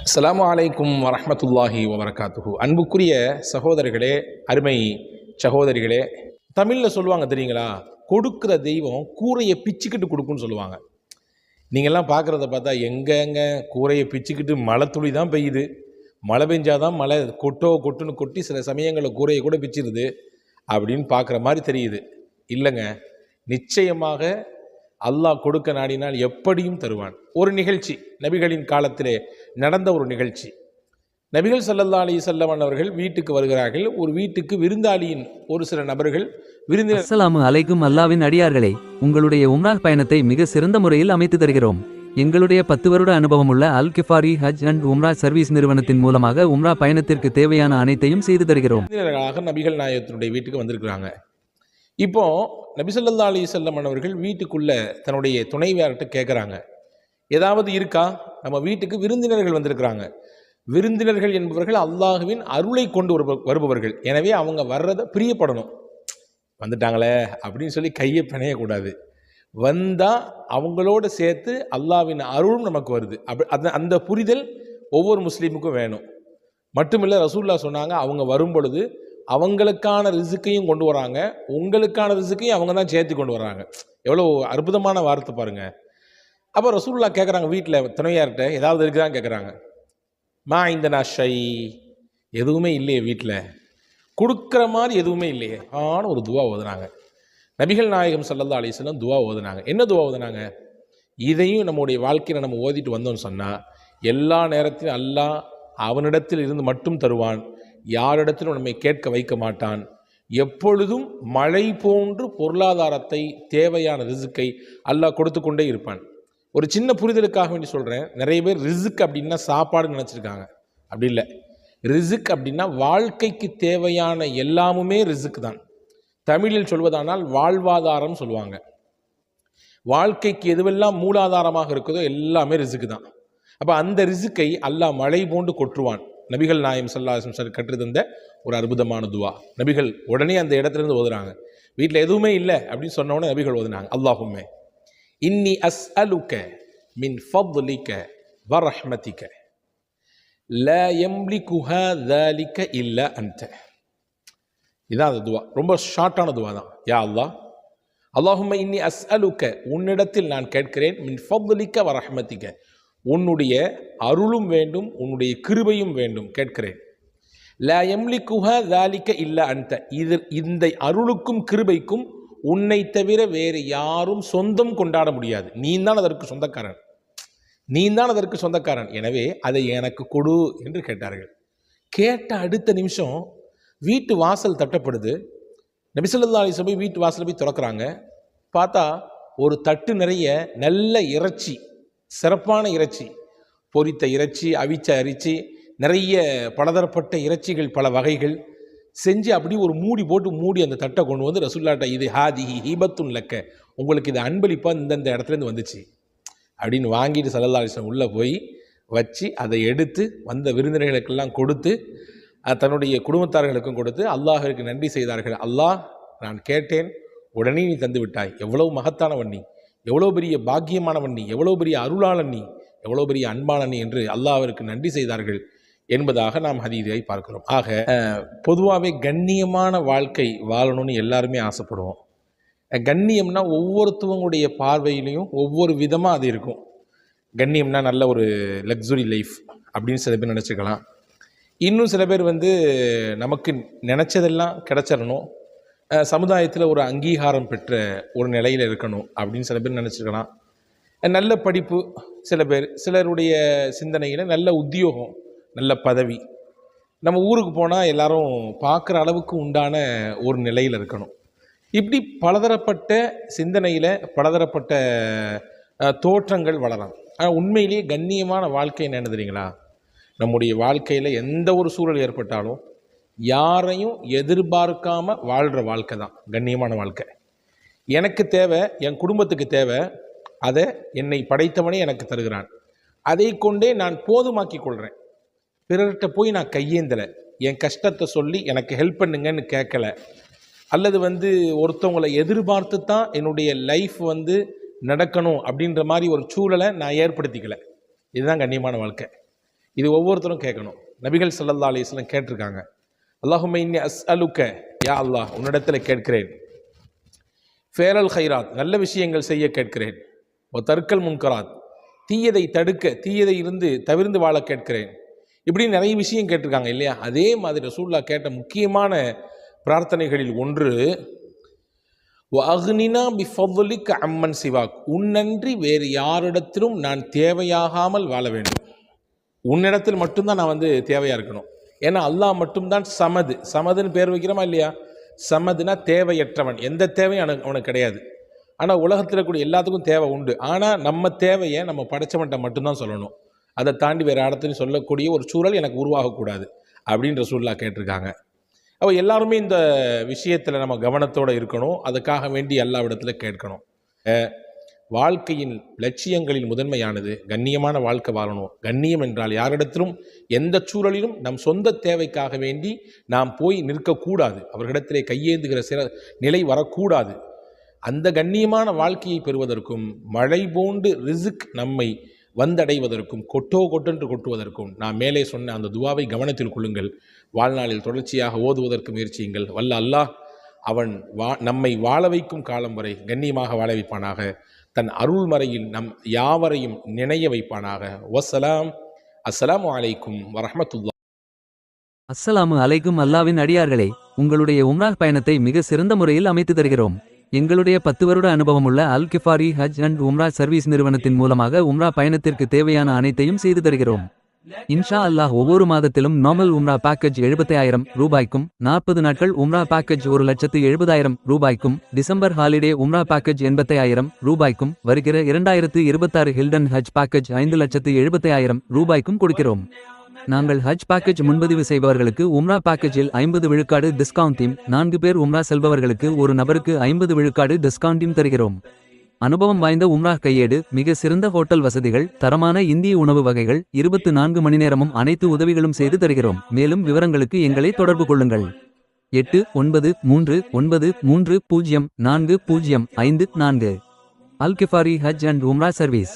அஸ்ஸலாமு அலைக்கும் வரஹ்மத்துல்லாஹி வபரகாத்துஹு. அன்புக்குரிய சகோதரர்களே, அருமை சகோதரிகளே, தமிழில் சொல்லுவாங்க தெரியுங்களா, கொடுக்குற தெய்வம் கூரையை பிச்சுக்கிட்டு கொடுக்குன்னு சொல்லுவாங்க. நீங்கள்லாம் பார்க்குறத பார்த்தா எங்கெங்க கூரையை பிச்சுக்கிட்டு மழை துளி தான் பெய்யுது, மழை பெஞ்சாதான் மழை கொட்டுன்னு கொட்டி சில சமயங்களில் கூரையை கூட பிச்சிருது அப்படின்னு பார்க்குற மாதிரி தெரியுது. இல்லைங்க, நிச்சயமாக அல்லாஹ் கொடுக்க நாடினால் எப்படியும் தருவான். ஒரு நிகழ்ச்சி, நபிகளின் காலத்திலே நடந்த ஒரு நிகழ்ச்சி. நபிகள் ஸல்லல்லாஹு அலைஹி வஸல்லம் அவர்கள் வீட்டுக்கு வருகிறார்கள். ஒரு வீட்டுக்கு விருந்தாளியின் ஒரு சில நபர்கள் விருந்தினர். அஸ்ஸலாமு அலைக்கும். அல்லாவின் அடியார்களே, உங்களுடைய உம்ரா பயணத்தை மிக சிறந்த முறையில் அமைத்து தருகிறோம். எங்களுடைய 10 வருட அனுபவமுள்ள அல் கிஃபாரி ஹஜ் அண்ட் உம்ரா சர்வீஸ் நிறுவனத்தின் மூலமாக உம்ரா பயணத்திற்கு தேவையான அனைத்தையும் செய்து தருகிறோம். விருந்தினர்களாக நபிகள் நாயகத்தினுடைய வீட்டுக்கு வந்திருக்கிறாங்க. இப்போ நபி ஸல்லல்லாஹு அலைஹி வஸல்லம் அவர்கள் வீட்டுக்குள்ள தன்னுடைய துணைவியார்கிட்ட கேட்குறாங்க, ஏதாவது இருக்கா? நம்ம வீட்டுக்கு விருந்தினர்கள் வந்திருக்கிறாங்க. விருந்தினர்கள் என்பவர்கள் அல்லாஹுவின் அருளை கொண்டு வருபவர்கள். எனவே அவங்க வர்றதை பிரியப்படணும். வந்துட்டாங்களே அப்படின்னு சொல்லி கையை பிணையக்கூடாது. வந்தால் அவங்களோட சேர்த்து அல்லாஹ்வின் அருளும் நமக்கு வருது. அந்த புரிதல் ஒவ்வொரு முஸ்லீமுக்கும் வேணும். மட்டுமில்லை, ரசூலுல்லாஹ் சொன்னாங்க, அவங்க வரும் பொழுது அவங்களுக்கான ரிசுக்கையும் கொண்டு வராங்க, உங்களுக்கான ரிசுக்கையும் அவங்க தான் சேர்த்து கொண்டு வராங்க. எவ்வளோ அற்புதமான வார்த்தை பாருங்க. அப்போ ரசூலுல்லாஹ் கேட்குறாங்க, வீட்டில் துணையார்கிட்ட ஏதாவது இருக்குதான்னு கேட்குறாங்க. மா இந்தனா ஷை, எதுவுமே இல்லையே வீட்டில், கொடுக்குற மாதிரி எதுவுமே இல்லையே ஆன ஒரு துவா ஓதுனாங்க. நபிகள் நாயகம் ஸல்லல்லாஹு அலைஹி வஸல்லம் துவா ஓதுனாங்க. என்ன துவா ஓதுனாங்க? இதையும் நம்முடைய வாழ்க்கையில் நம்ம ஓதிட்டு வந்தோம்னு சொன்னால் எல்லா நேரத்திலும் அல்லாஹ் அவனிடத்தில் இருந்து மட்டும் தருவான், யாரிடத்திலும் நம்மை கேட்க வைக்க மாட்டான். எப்பொழுதும் மழை போன்று பொருளாதாரத்தை, தேவையான ரிசுக்கை அல்லாஹ் கொடுத்து கொண்டே இருப்பான். ஒரு சின்ன புரிதலுக்காக வேண்டி சொல்கிறேன். நிறைய பேர் ரிசுக் அப்படின்னா சாப்பாடுன்னு நினச்சிருக்காங்க. அப்படி இல்லை. ரிசுக் அப்படின்னா வாழ்க்கைக்கு தேவையான எல்லாமுமே ரிசுக் தான். தமிழில் சொல்வதானால் வாழ்வாதாரம் சொல்லுவாங்க. வாழ்க்கைக்கு எதுவெல்லாம் மூலாதாரமாக இருக்குதோ எல்லாமே ரிசுக்கு தான். அப்போ அந்த ரிசுக்கை அல்லாஹ் மழை போன்று கொற்றுவான். நபிகள் நாயகம் ஸல்லல்லாஹு அலைஹி வஸல்லம் கற்று தந்த ஒரு அற்புதமான துவா. நபிகள் உடனே அந்த இடத்துலேருந்து ஓதுறாங்க. வீட்டில் எதுவுமே இல்லை அப்படின்னு சொன்ன உடனே நபிகள் ஓதுனாங்க, அல்லாஹும்ம இன்னி அஸ்அலுக மின் ஃபத்லிக வ ரஹ்மதிக லா யம்லிகுஹா ذلك இல்லா அன்த. இதான் அந்த துவா. ரொம்ப ஷார்ட்டான துவா தான். யா அல்லாஹ், அல்லாஹும்ம இன்னி அஸ்அலுக, உன்னிடத்தில் நான் கேட்கிறேன், மின் ஃபத்லிக வ ரஹ்மதிக, உன்னுடைய அருளும் வேண்டும், உன்னுடைய கிருபையும் வேண்டும் கேட்கிறேன். லா யம்லிகுஹா ذلك இல்லா அன்த, இந்த அருளுக்கும் கிருபைக்கும் உன்னை தவிர வேறு யாரும் சொந்தம் கொண்டாட முடியாது. நீ தான் அதற்கு சொந்தக்காரன், நீ தான் அதற்கு சொந்தக்காரன். எனவே அதை எனக்கு கொடு என்று கேட்டார்கள். கேட்ட அடுத்த நிமிஷம் வீட்டு வாசல் தட்டப்படுது. நபி ஸல்லல்லாஹு அலைஹி வஸல்லம் வீட்டு வாசல் போய் திறக்கிறாங்க. பார்த்தா ஒரு தட்டு நிறைய நல்ல இறைச்சி, சிறப்பான இறைச்சி, பொரித்த இறைச்சி, அவிச்ச அரிசி, நிறைய பலதரப்பட்ட இறைச்சிகள், பல வகைகள் செஞ்சு அப்படி ஒரு மூடி போட்டு மூடி அந்த தட்டை கொண்டு வந்து ரசூலுல்லாஹ்ட்ட, இது ஹாதிஹி ஹிபத்துன் லக்க, உங்களுக்கு இது அன்பளிப்பாக இந்த இடத்துலேருந்து வந்துச்சு அப்படின்னு வாங்கிட்டு ஸல்லல்லாஹு அலைஹி வஸல்லம் உள்ளே போய் வச்சு அதை எடுத்து வந்த விருந்தினர்களுக்கெல்லாம் கொடுத்து தன்னுடைய குடும்பத்தார்களுக்கும் கொடுத்து அல்லாஹ்விற்கு நன்றி செய்தார்கள். அல்லாஹ், நான் கேட்டேன், உடனே நீ தந்து விட்டாய். எவ்வளவு மகத்தானவன் நீ, எவ்வளோ பெரிய பாக்கியமானவன் நீ, எவ்வளோ பெரிய அருளாளன் நீ, எவ்வளோ பெரிய அன்பான நீ என்று அல்லாஹ்விற்கு நன்றி செய்தார்கள் என்பதாக நாம் ஹதீஸை பார்க்கிறோம். ஆக பொதுவாகவே கண்ணியமான வாழ்க்கை வாழணும்னு எல்லாருமே ஆசைப்படுவோம். கண்ணியம்னா ஒவ்வொருத்தவங்களுடைய பார்வையிலையும் ஒவ்வொரு விதமாக அது இருக்கும். கண்ணியம்னா நல்ல ஒரு லக்ஸுரி லைஃப் அப்படின்னு சில பேர் நினச்சிக்கலாம். இன்னும் சில பேர் நமக்கு நினச்சதெல்லாம் கிடச்சிடணும், சமுதாயத்தில் ஒரு அங்கீகாரம் பெற்ற ஒரு நிலையில் இருக்கணும் அப்படின்னு சில பேர் நினச்சிருக்கலாம். நல்ல படிப்பு சில பேர், சிலருடைய சிந்தனையில் நல்ல உத்தியோகம், நல்ல பதவி, நம்ம ஊருக்கு போனால் எல்லாரும் பார்க்குற அளவுக்கு உண்டான ஒரு நிலையில் இருக்கணும். இப்படி பலதரப்பட்ட சிந்தனையில் பலதரப்பட்ட தோற்றங்கள் வளரலாம். ஆனால் உண்மையிலேயே கண்ணியமான வாழ்க்கை என்ன தெரியுங்களா? நம்முடைய வாழ்க்கையில் எந்த ஒரு சூழல் ஏற்பட்டாலும் யாரையும் எதிர்பார்க்காம வாழ்கிற வாழ்க்கை தான் கண்ணியமான வாழ்க்கை. எனக்கு தேவை, என் குடும்பத்துக்கு தேவை, அதை என்னை படைத்தவனே எனக்கு தருகிறான், அதை கொண்டே நான் போதுமாக்கி கொள்கிறேன். பிறர்கிட்ட போய் நான் கையேந்தலை, என் கஷ்டத்தை சொல்லி எனக்கு ஹெல்ப் பண்ணுங்கன்னு கேட்கலை, அல்லது ஒருத்தவங்களை எதிர்பார்த்து தான் என்னுடைய லைஃப் நடக்கணும் அப்படின்ற மாதிரி ஒரு சூழலை நான் ஏற்படுத்திக்கலை. இதுதான் கண்ணியமான வாழ்க்கை. இது ஒவ்வொருத்தரும் கேட்கணும். நபிகள் ஸல்லல்லாஹு அலைஹி வஸல்லம் கேட்டிருக்காங்க, அல்லாஹும்ம இன்னி அஸ்அலுக்க, யா அல்லாஹ் உன்னிடத்தில் கேட்கிறேன், ஃபேரல் ஹைராத் நல்ல விஷயங்கள் செய்ய கேட்கிறேன், தர்க்கல் முன்கராத் தீயதை தடுக்க, தீயதை இருந்து தவிர்ந்து வாழ கேட்கிறேன். இப்படி நிறைய விஷயம் கேட்டிருக்காங்க இல்லையா? அதே மாதிரி ரசூலுல்லாஹ் கேட்ட முக்கியமான பிரார்த்தனைகளில் ஒன்று, வஅக்னினா பிஃபضலிக அம்மன் சிவாக், உன்னன்றி வேறு யாரிடத்திலும் நான் தேவையாகாமல் வாழ வேண்டும். உன்னிடத்தில் மட்டும்தான் நான் தேவையாக இருக்கணும். ஏன்னா அல்லாஹ் மட்டும்தான் சமது. சமதுன்னு பேர் வைக்கிறோமா இல்லையா? சமதுனா தேவையற்றவன், எந்த தேவையும் அவனுக்கு கிடையாது. ஆனால் உலகத்தில் கூடிய எல்லாத்துக்கும் தேவை உண்டு. ஆனால் நம்ம தேவையை நம்ம படைச்சவன்ட்ட மட்டும்தான் சொல்லணும். அதை தாண்டி வேறு இடத்துலையும் சொல்லக்கூடிய ஒரு சூழல் எனக்கு உருவாகக்கூடாது அப்படின்ற ரசூலுல்லாஹ் கேட்டிருக்காங்க. அப்போ எல்லாருமே இந்த விஷயத்தில் நம்ம கவனத்தோடு இருக்கணும். அதுக்காக வேண்டி எல்லாவிடத்தில் கேட்கணும். வாழ்க்கையின் லட்சியங்களில் முதன்மையானது கண்ணியமான வாழ்க்கை வாழணும். கண்ணியம் என்றால் யாரிடத்திலும் எந்த சூழலிலும் நம் சொந்த தேவைக்காக வேண்டி நாம் போய் நிற்கக்கூடாது. அவர்களிடத்திலே கையேந்துகிற நிலை வரக்கூடாது. அந்த கண்ணியமான வாழ்க்கையை பெறுவதற்கும் மழை போன்று ரிஸ்க் நம்மை வந்தடைவதற்கும் கொட்டென்று கொட்டுவதற்கும் நான் மேலே சொன்ன அந்த துவாவை கவனத்தில் கொள்ளுங்கள். வாழ்நாளில் தொடர்ச்சியாக ஓதுவதற்கு முயற்சியுங்கள். வல்ல அல்லாஹ் அவன் நம்மை வாழ வைக்கும் காலம் வரை கண்ணியமாக வாழ வைப்பானாக. தன் அருள்மறையில் நம் யாவரையும் நினைய வைப்பானாக. வஸ்ஸலாம். அஸ்ஸலாமு அலைக்கும் வரஹ்மத்துல்லாஹ். அஸ்ஸலாமு அலைக்கும். அல்லாவின் அடியார்களே, உங்களுடைய உம்ராஹ் பயணத்தை மிக சிறந்த முறையில் அமைத்து தருகிறோம். எங்களுடைய 10 வருட அனுபவமுள்ள அல் கிஃபாரி ஹஜ் அண்ட் உம்ரா சர்வீஸ் நிறுவனத்தின் மூலமாக உம்ரா பயணத்திற்கு தேவையான அனைத்தையும் செய்து தருகிறோம். இன்ஷா அல்லாஹ் ஒவ்வொரு மாதத்திலும் நார்மல் உம்ரா பேக்கேஜ் 75,000 ரூபாய்க்கும், 40 நாட்கள் உம்ரா பேக்கேஜ் 1,70,000 ரூபாய்க்கும், டிசம்பர் ஹாலிடே உம்ரா பேக்கேஜ் 85,000 ரூபாய்க்கும், வருகிற 2026 ஹில்டன் ஹஜ் பேக்கேஜ் 5,70,000 ரூபாய்க்கும் கொடுக்கிறோம். நாங்கள் ஹஜ் பேக்கேஜ் முன்பதிவு செய்பவர்களுக்கு உம்ரா பேக்கேஜில் 50 விழுக்காடு டிஸ்கவுண்டையும், 4 பேர் உம்ரா செல்பவர்களுக்கு ஒரு நபருக்கு 50 விழுக்காடு டிஸ்கவுண்டையும் தருகிறோம். அனுபவம் வாய்ந்த உம்ரா கையேடு, மிக சிறந்த ஹோட்டல் வசதிகள், தரமான இந்திய உணவு வகைகள், 24 மணி நேரமும் அனைத்து உதவிகளும் செய்து தருகிறோம். மேலும் விவரங்களுக்கு எங்களை தொடர்பு கொள்ளுங்கள். 8939304054. அல் கிஃபாரி ஹஜ் அண்ட் உம்ரா சர்வீஸ்.